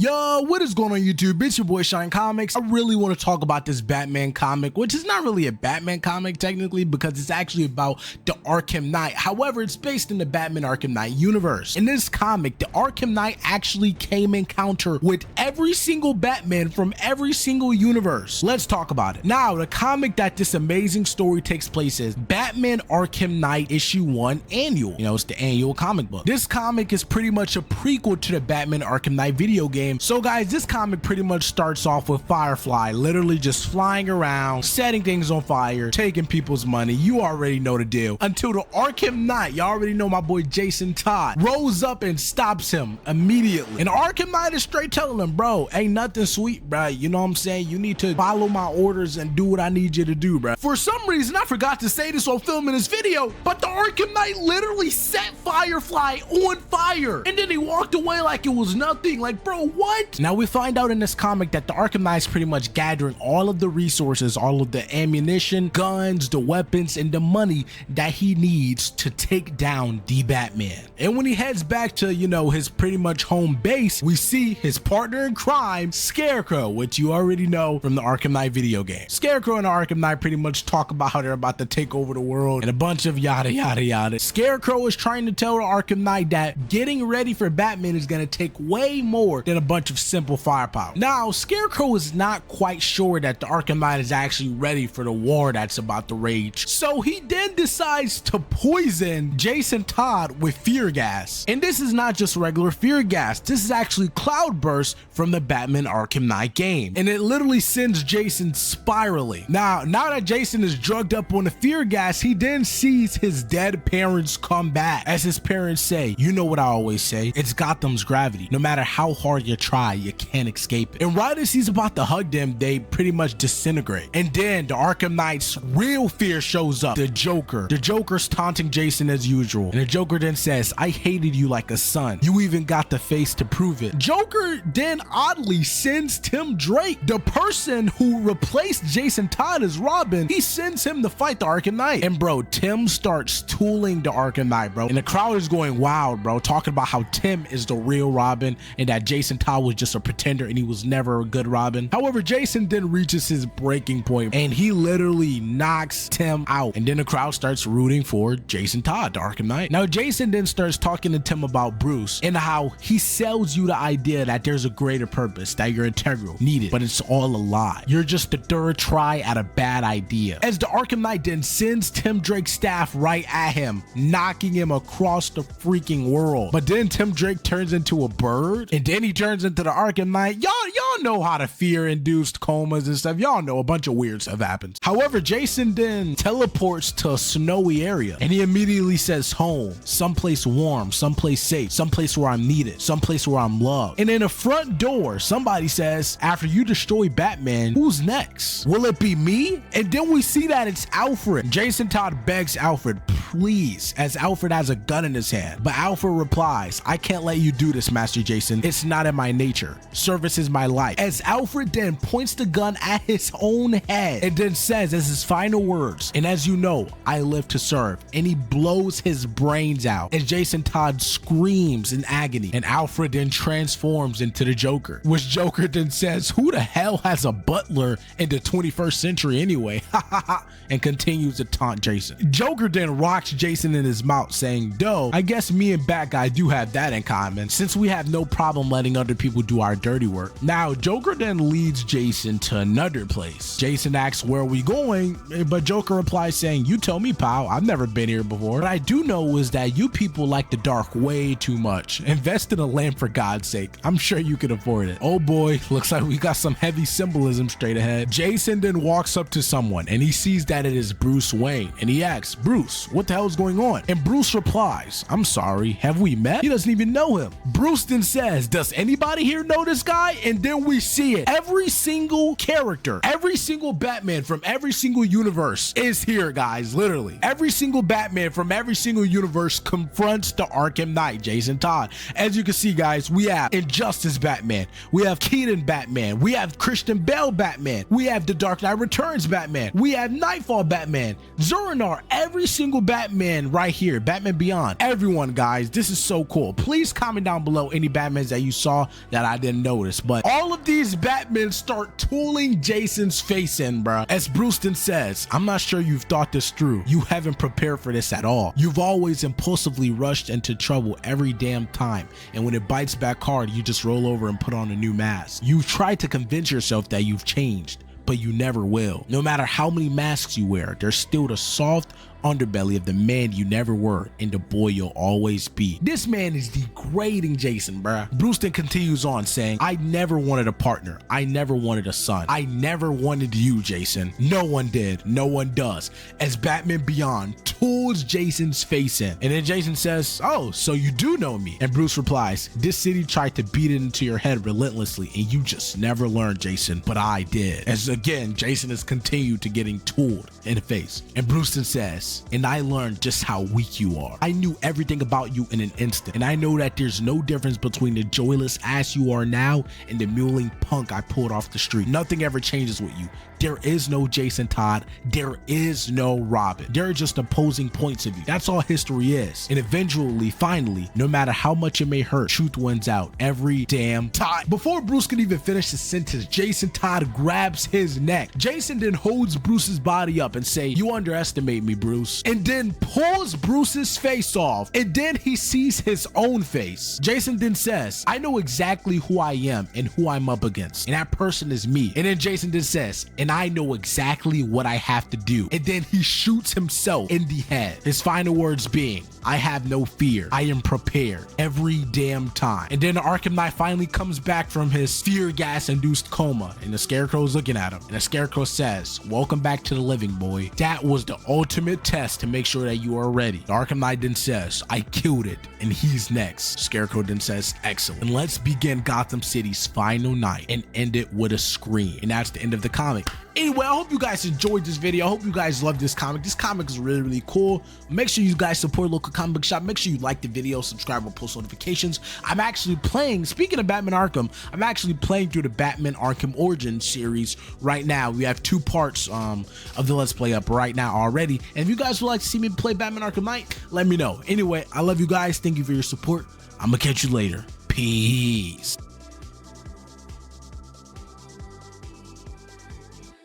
Yo, what is going on YouTube? It's your boy Shine Comics. I really want to talk about this Batman comic, which is not really a Batman comic technically because it's actually about the Arkham Knight. However, it's based in the Batman Arkham Knight universe. In this comic, the Arkham Knight actually came in encounter with every single Batman from every single universe. Let's talk about it. Now, the comic that this amazing story takes place is Batman Arkham Knight issue 1 annual. You know, it's the annual comic book. This comic is pretty much a prequel to the Batman Arkham Knight video game. So guys, this comic pretty much starts off with Firefly literally just flying around, setting things on fire, taking people's money. You already know the deal. Until the Arkham Knight, you already know my boy Jason Todd, rolls up and stops him immediately. And Arkham Knight is straight telling him, bro, ain't nothing sweet, bro. You know what I'm saying? You need to follow my orders and do what I need you to do, bro. For some reason, I forgot to say this while filming this video, but the Arkham Knight literally set Firefly on fire. And then he walked away like it was nothing. Like, bro, what? Now we find out in this comic that the Arkham Knight is pretty much gathering all of the resources, all of the ammunition, guns, the weapons, and the money that he needs to take down the Batman. And when he heads back to, you know, his pretty much home base, we see his partner in crime, Scarecrow, which you already know from the Arkham Knight video game. Scarecrow and the Arkham Knight pretty much talk about how they're about to take over the world and a bunch of yada yada yada. Scarecrow is trying to tell the Arkham Knight that getting ready for Batman is going to take way more than a bunch of simple firepower. Now, Scarecrow is not quite sure that the Arkham Knight is actually ready for the war that's about to rage. So he then decides to poison Jason Todd with fear gas. And this is not just regular fear gas. This is actually cloudburst from the Batman Arkham Knight game. And it literally sends Jason spiraling. Now that Jason is drugged up on the fear gas, he then sees his dead parents come back. As his parents say, you know what I always say, it's Gotham's gravity. No matter how hard you try, you can't escape it. And right as he's about to hug them, they pretty much disintegrate. And then the Arkham Knight's real fear shows up, the Joker. The Joker's taunting Jason as usual. And the Joker then says, I hated you like a son. You even got the face to prove it. Joker then oddly sends Tim Drake, the person who replaced Jason Todd as Robin. He sends him to fight the Arkham Knight. And bro, Tim starts tooling the Arkham Knight, bro. And the crowd is going wild, bro, talking about how Tim is the real Robin and that Jason Todd was just a pretender and he was never a good Robin. However, Jason then reaches his breaking point and he literally knocks Tim out. And then the crowd starts rooting for Jason Todd, the Arkham Knight. Now, Jason then starts talking to Tim about Bruce and how he sells you the idea that there's a greater purpose, that you're integral, needed, but it's all a lie. You're just the third try at a bad idea. As the Arkham Knight then sends Tim Drake's staff right at him, knocking him across the freaking world. But then Tim Drake turns into a bird and then he turns into the Arkham Knight. Y'all know how to fear-induced comas and stuff. Y'all know a bunch of weird stuff happens. However, Jason then teleports to a snowy area and he immediately says home, someplace warm, someplace safe, someplace where I'm needed, someplace where I'm loved. And in the front door, somebody says, after you destroy Batman, who's next? Will it be me? And then we see that it's Alfred. Jason Todd begs Alfred, please, as Alfred has a gun in his hand. But Alfred replies, I can't let you do this, Master Jason. It's not in my nature. Service is my life. As Alfred then points the gun at his own head and then says as his final words, and as you know, I live to serve. And he blows his brains out. And Jason Todd screams in agony. And Alfred then transforms into the Joker, which Joker then says, who the hell has a butler in the 21st century anyway? And continues to taunt Jason. Joker then rocks Jason in his mouth saying, though, I guess me and Bat Guy do have that in common since we have no problem letting other people do our dirty work. Now, Joker then leads Jason to another place. Jason asks, where are we going? But Joker replies saying, you tell me, pal, I've never been here before. What I do know is that you people like the dark way too much. Invest in a lamp for God's sake. I'm sure you can afford it. Oh boy, looks like we got some heavy symbolism straight ahead. Jason then walks up to someone and he sees that it is Bruce Wayne and he asks, Bruce, what the hell is going on? And Bruce replies, I'm sorry, have we met? He doesn't even know him. Bruce then says, does anybody here know this guy? And then we see it. Every single character, every single Batman from every single universe is here, guys. Literally every single Batman from every single universe confronts the Arkham Knight, Jason Todd. As you can see, guys, we have Injustice Batman, we have Keaton Batman, we have Christian Bale Batman, we have the Dark Knight Returns Batman, we have Nightfall Batman, Zuranar, every single Batman right here, Batman Beyond, everyone, guys. This is so cool. Please comment down below any Batmans that you saw that I didn't notice, but all of these Batmen start tooling Jason's face in, bruh. As Brewston says, I'm not sure you've thought this through. You haven't prepared for this at all. You've always impulsively rushed into trouble every damn time, and when it bites back hard, you just roll over and put on a new mask. You've tried to convince yourself that you've changed, but you never will. No matter how many masks you wear, there's still the soft underbelly of the man you never were and the boy you'll always be. This man is degrading Jason, bruh. Brewston continues on saying, I never wanted a partner. I never wanted a son. I never wanted you, Jason. No one did. No one does. As Batman Beyond tools Jason's face in. And then Jason says, oh, so you do know me. And Bruce replies, this city tried to beat it into your head relentlessly and you just never learned, Jason, but I did. As again, Jason has continued to getting tooled in the face. And Brewston says, and I learned just how weak you are. I knew everything about you in an instant, and I know that there's no difference between the joyless ass you are now and the mewling punk I pulled off the street. Nothing ever changes with you. There is no Jason Todd. There is no Robin. There are just opposing points of you. That's all history is. And eventually, finally, no matter how much it may hurt, truth wins out every damn time. Before Bruce could even finish the sentence, Jason Todd grabs his neck. Jason then holds Bruce's body up and say, you underestimate me, Bruce. And then pulls Bruce's face off. And then he sees his own face. Jason then says, I know exactly who I am and who I'm up against. And that person is me. And then Jason then says, and I know exactly what I have to do. And then he shoots himself in the head. His final words being, I have no fear. I am prepared every damn time. And then the Arkham Knight finally comes back from his fear gas induced coma, and the Scarecrow's looking at him. And the Scarecrow says, welcome back to the living, boy. That was the ultimate test to make sure that you are ready. The Arkham Knight then says, I killed it, and he's next. Scarecrow then says, excellent. And let's begin Gotham City's final night and end it with a scream. And that's the end of the comic. Anyway, I hope you guys enjoyed this video. I hope you guys love this comic. This comic is really, really cool. Make sure you guys support local comic book shop. Make sure you like the video, subscribe, and post notifications. I'm actually playing, speaking of Batman Arkham, I'm actually playing through the Batman Arkham Origin series right now. We have 2 parts of the Let's Play up right now already. And if you guys would like to see me play Batman Arkham Knight, let me know. Anyway, I love you guys. Thank you for your support. I'm gonna catch you later. Peace.